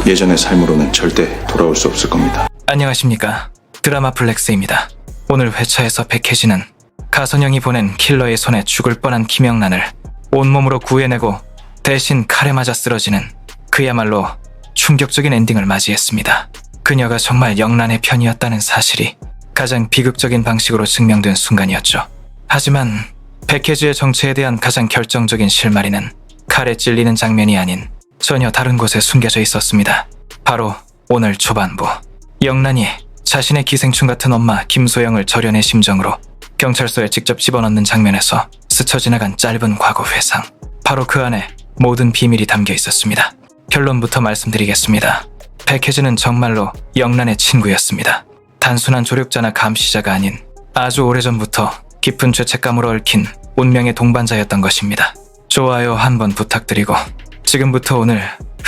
예전의 삶으로는 절대 돌아올 수 없을 겁니다. 안녕하십니까. 드라마 블랙스입니다. 오늘 회차에서 백혜진은 가선영이 보낸 킬러의 손에 죽을 뻔한 김영란을 온몸으로 구해내고 대신 칼에 맞아 쓰러지는 그야말로 충격적인 엔딩을 맞이했습니다. 그녀가 정말 영란의 편이었다는 사실이 가장 비극적인 방식으로 증명된 순간이었죠. 하지만 백혜지의 정체에 대한 가장 결정적인 실마리는 칼에 찔리는 장면이 아닌 전혀 다른 곳에 숨겨져 있었습니다. 바로 오늘 초반부, 영란이 자신의 기생충 같은 엄마 김소영을 절연의 심정으로 경찰서에 직접 집어넣는 장면에서 스쳐 지나간 짧은 과거 회상, 바로 그 안에 모든 비밀이 담겨 있었습니다. 결론부터 말씀드리겠습니다. 백혜진은 정말로 영란의 친구였습니다. 단순한 조력자나 감시자가 아닌 아주 오래전부터 깊은 죄책감으로 얽힌 운명의 동반자였던 것입니다. 좋아요 한번 부탁드리고 지금부터 오늘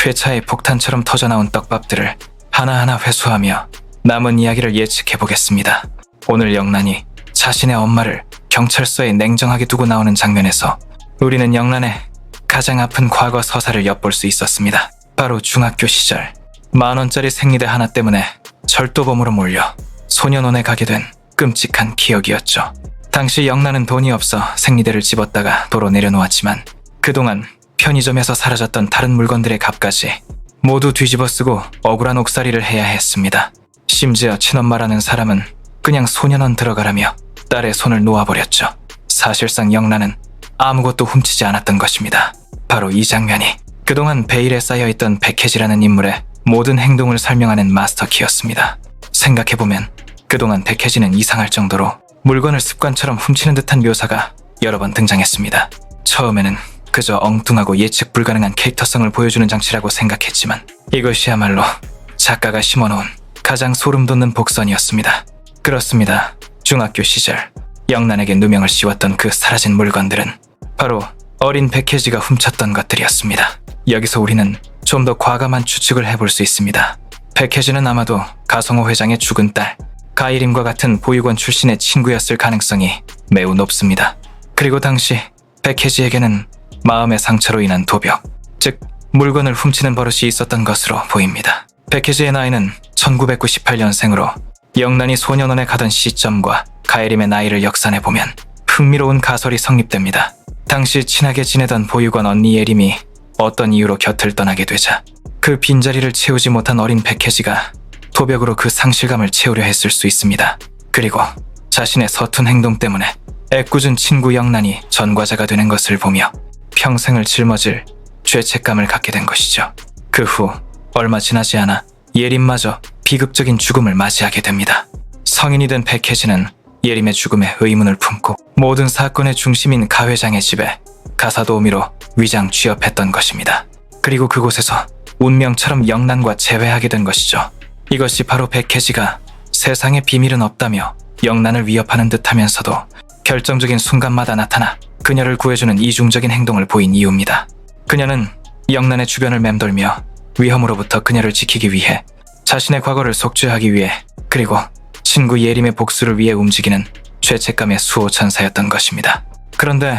회차에 폭탄처럼 터져나온 떡밥들을 하나하나 회수하며 남은 이야기를 예측해보겠습니다. 오늘 영란이 자신의 엄마를 경찰서에 냉정하게 두고 나오는 장면에서 우리는 영란의 가장 아픈 과거 서사를 엿볼 수 있었습니다. 바로 중학교 시절 10,000원짜리 생리대 하나 때문에 절도범으로 몰려 소년원에 가게 된 끔찍한 기억이었죠. 당시 영란은 돈이 없어 생리대를 집었다가 도로 내려놓았지만 그동안 편의점에서 사라졌던 다른 물건들의 값까지 모두 뒤집어 쓰고 억울한 옥살이를 해야 했습니다. 심지어 친엄마라는 사람은 그냥 소년원 들어가라며 딸의 손을 놓아버렸죠. 사실상 영란은 아무것도 훔치지 않았던 것입니다. 바로 이 장면이 그동안 베일에 쌓여있던 백혜지라는 인물의 모든 행동을 설명하는 마스터키였습니다. 생각해보면 그동안 백혜지는 이상할 정도로 물건을 습관처럼 훔치는 듯한 묘사가 여러 번 등장했습니다. 처음에는 그저 엉뚱하고 예측 불가능한 캐릭터성을 보여주는 장치라고 생각했지만 이것이야말로 작가가 심어놓은 가장 소름 돋는 복선이었습니다. 그렇습니다. 중학교 시절 영란에게 누명을 씌웠던 그 사라진 물건들은 바로 어린 백혜지가 훔쳤던 것들이었습니다. 여기서 우리는 좀 더 과감한 추측을 해볼 수 있습니다. 백혜지는 아마도 가성호 회장의 죽은 딸 가이림과 같은 보육원 출신의 친구였을 가능성이 매우 높습니다. 그리고 당시 백혜지에게는 마음의 상처로 인한 도벽, 즉 물건을 훔치는 버릇이 있었던 것으로 보입니다. 백혜지의 나이는 1998년생으로 영란이 소년원에 가던 시점과 가이림의 나이를 역산해보면 흥미로운 가설이 성립됩니다. 당시 친하게 지내던 보육원 언니 예림이 어떤 이유로 곁을 떠나게 되자 그 빈자리를 채우지 못한 어린 백혜지가 도벽으로 그 상실감을 채우려 했을 수 있습니다. 그리고 자신의 서툰 행동 때문에 애꿎은 친구 영란이 전과자가 되는 것을 보며 평생을 짊어질 죄책감을 갖게 된 것이죠. 그 후 얼마 지나지 않아 예림마저 비극적인 죽음을 맞이하게 됩니다. 성인이 된 백혜지는 예림의 죽음에 의문을 품고 모든 사건의 중심인 가 회장의 집에 가사도우미로 위장 취업했던 것입니다. 그리고 그곳에서 운명처럼 영란과 재회하게 된 것이죠. 이것이 바로 백혜지가 세상에 비밀은 없다며 영란을 위협하는 듯하면서도 결정적인 순간마다 나타나 그녀를 구해주는 이중적인 행동을 보인 이유입니다. 그녀는 영란의 주변을 맴돌며 위험으로부터 그녀를 지키기 위해, 자신의 과거를 속죄하기 위해, 그리고 친구 예림의 복수를 위해 움직이는 죄책감의 수호천사였던 것입니다. 그런데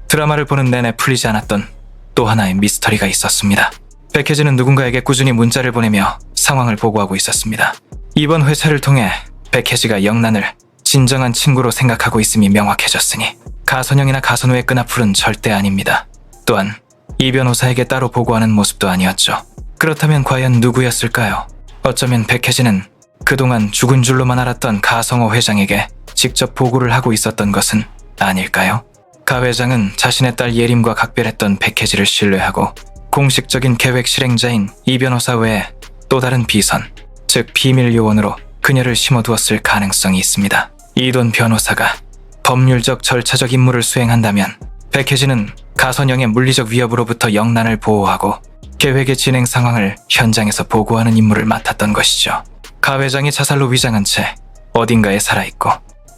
드라마를 보는 내내 풀리지 않았던 또 하나의 미스터리가 있었습니다. 백혜진은 누군가에게 꾸준히 문자를 보내며 상황을 보고하고 있었습니다. 이번 회차를 통해 백혜지가 영란을 진정한 친구로 생각하고 있음이 명확해졌으니 가선영이나 가선우의 끈앞풀은 절대 아닙니다. 또한 이 변호사에게 따로 보고하는 모습도 아니었죠. 그렇다면 과연 누구였을까요? 어쩌면 백혜진은 그동안 죽은 줄로만 알았던 가성호 회장에게 직접 보고를 하고 있었던 것은 아닐까요? 가 회장은 자신의 딸 예림과 각별했던 백혜지를 신뢰하고 공식적인 계획 실행자인 이 변호사 외에 또 다른 비선, 즉 비밀 요원으로 그녀를 심어두었을 가능성이 있습니다. 이돈 변호사가 법률적 절차적 임무를 수행한다면 백혜진은 가선영의 물리적 위협으로부터 영란을 보호하고 계획의 진행 상황을 현장에서 보고하는 임무를 맡았던 것이죠. 가 회장이 자살로 위장한 채 어딘가에 살아있고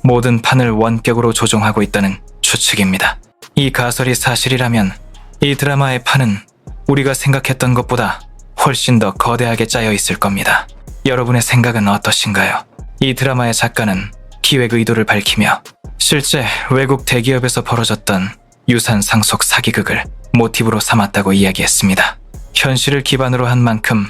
모든 판을 원격으로 조종하고 있다는 추측입니다. 이 가설이 사실이라면 이 드라마의 판은 우리가 생각했던 것보다 훨씬 더 거대하게 짜여 있을 겁니다. 여러분의 생각은 어떠신가요? 이 드라마의 작가는 기획 의도를 밝히며 실제 외국 대기업에서 벌어졌던 유산 상속 사기극을 모티브로 삼았다고 이야기했습니다. 현실을 기반으로 한 만큼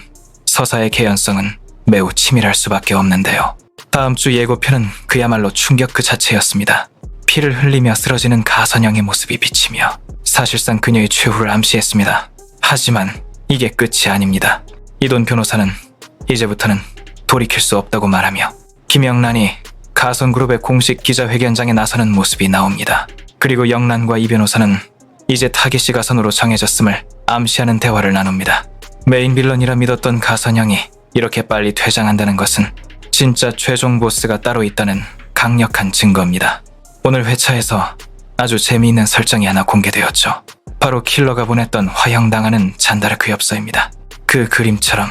서사의 개연성은 매우 치밀할 수밖에 없는데요. 다음 주 예고편은 그야말로 충격 그 자체였습니다. 피를 흘리며 쓰러지는 가선영의 모습이 비치며 사실상 그녀의 최후를 암시했습니다. 하지만 이게 끝이 아닙니다. 이돈 변호사는 이제부터는 돌이킬 수 없다고 말하며 김영란이 가선그룹의 공식 기자회견장에 나서는 모습이 나옵니다. 그리고 영란과 이 변호사는 이제 타깃이 가선으로 정해졌음을 암시하는 대화를 나눕니다. 메인 빌런이라 믿었던 가선영이 이렇게 빨리 퇴장한다는 것은 진짜 최종 보스가 따로 있다는 강력한 증거입니다. 오늘 회차에서 아주 재미있는 설정이 하나 공개되었죠. 바로 킬러가 보냈던 화형당하는 잔다르크 엽서입니다. 그 그림처럼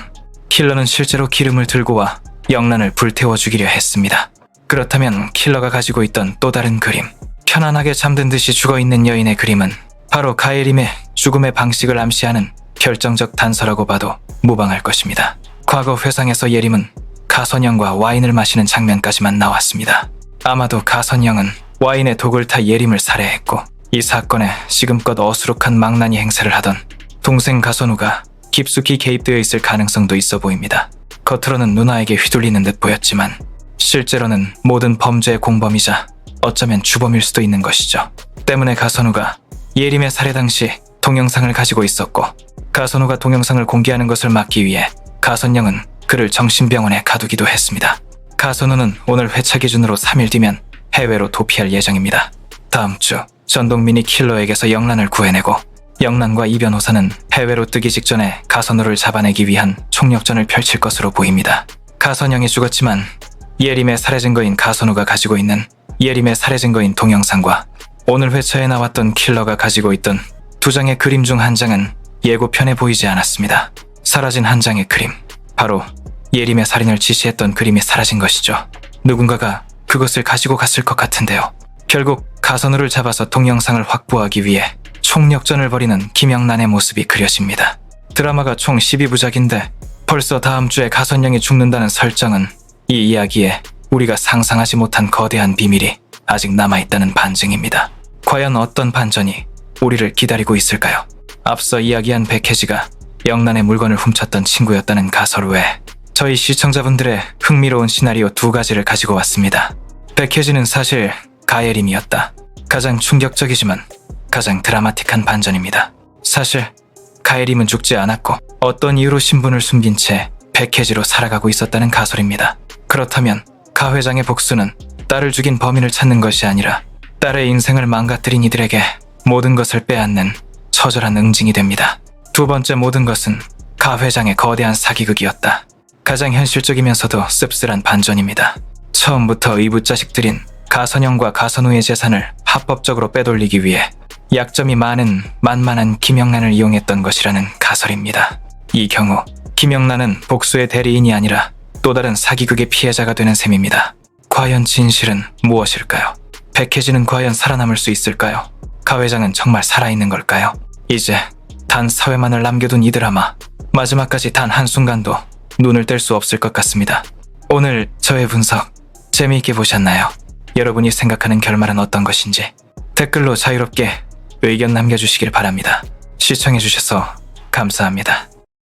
킬러는 실제로 기름을 들고 와 영란을 불태워 죽이려 했습니다. 그렇다면 킬러가 가지고 있던 또 다른 그림, 편안하게 잠든 듯이 죽어있는 여인의 그림은 바로 가예림의 죽음의 방식을 암시하는 결정적 단서라고 봐도 무방할 것입니다. 과거 회상에서 예림은 가선영과 와인을 마시는 장면까지만 나왔습니다. 아마도 가선영은 와인에 독을 타 예림을 살해했고 이 사건에 지금껏 어수룩한 망나니 행세를 하던 동생 가선우가 깊숙이 개입되어 있을 가능성도 있어 보입니다. 겉으로는 누나에게 휘둘리는 듯 보였지만 실제로는 모든 범죄의 공범이자 어쩌면 주범일 수도 있는 것이죠. 때문에 가선우가 예림의 살해 당시 동영상을 가지고 있었고 가선우가 동영상을 공개하는 것을 막기 위해 가선영은 그를 정신병원에 가두기도 했습니다. 가선우는 오늘 회차 기준으로 3일 뒤면 해외로 도피할 예정입니다. 다음 주 전동미니 킬러에게서 영란을 구해내고 영란과 이 변호사는 해외로 뜨기 직전에 가선우를 잡아내기 위한 총력전을 펼칠 것으로 보입니다. 가선영이 죽었지만 예림의 살해 증거인 가선우가 가지고 있는 예림의 살해 증거인 동영상과 오늘 회차에 나왔던 킬러가 가지고 있던 두 장의 그림 중 한 장은 예고편에 보이지 않았습니다. 사라진 한 장의 그림, 바로 예림의 살인을 지시했던 그림이 사라진 것이죠. 누군가가 그것을 가지고 갔을 것 같은데요. 결국 가선우를 잡아서 동영상을 확보하기 위해 총력전을 벌이는 김영란의 모습이 그려집니다. 드라마가 총 12부작인데 벌써 다음 주에 가선영이 죽는다는 설정은 이 이야기에 우리가 상상하지 못한 거대한 비밀이 아직 남아있다는 반증입니다. 과연 어떤 반전이 우리를 기다리고 있을까요? 앞서 이야기한 백혜지가 영란의 물건을 훔쳤던 친구였다는 가설 외에 저희 시청자분들의 흥미로운 시나리오 2가지를 가지고 왔습니다. 백혜지는 사실 가예림이었다. 가장 충격적이지만 가장 드라마틱한 반전입니다. 사실 가예림은 죽지 않았고 어떤 이유로 신분을 숨긴 채 백혜지로 살아가고 있었다는 가설입니다. 그렇다면 가 회장의 복수는 딸을 죽인 범인을 찾는 것이 아니라 딸의 인생을 망가뜨린 이들에게 모든 것을 빼앗는 처절한 응징이 됩니다. 두 번째 모든 것은 가 회장의 거대한 사기극이었다. 가장 현실적이면서도 씁쓸한 반전입니다. 처음부터 이붓자식들인 가선영과 가선우의 재산을 합법적으로 빼돌리기 위해 약점이 많은 만만한 김영란을 이용했던 것이라는 가설입니다. 이 경우 김영란은 복수의 대리인이 아니라 또 다른 사기극의 피해자가 되는 셈입니다. 과연 진실은 무엇일까요? 백혜진은 과연 살아남을 수 있을까요? 가 회장은 정말 살아있는 걸까요? 이제 단 사회만을 남겨둔 이 드라마, 마지막까지 단 한순간도 눈을 뗄 수 없을 것 같습니다. 오늘 저의 분석 재미있게 보셨나요? 여러분이 생각하는 결말은 어떤 것인지 댓글로 자유롭게 의견 남겨주시길 바랍니다. 시청해주셔서 감사합니다.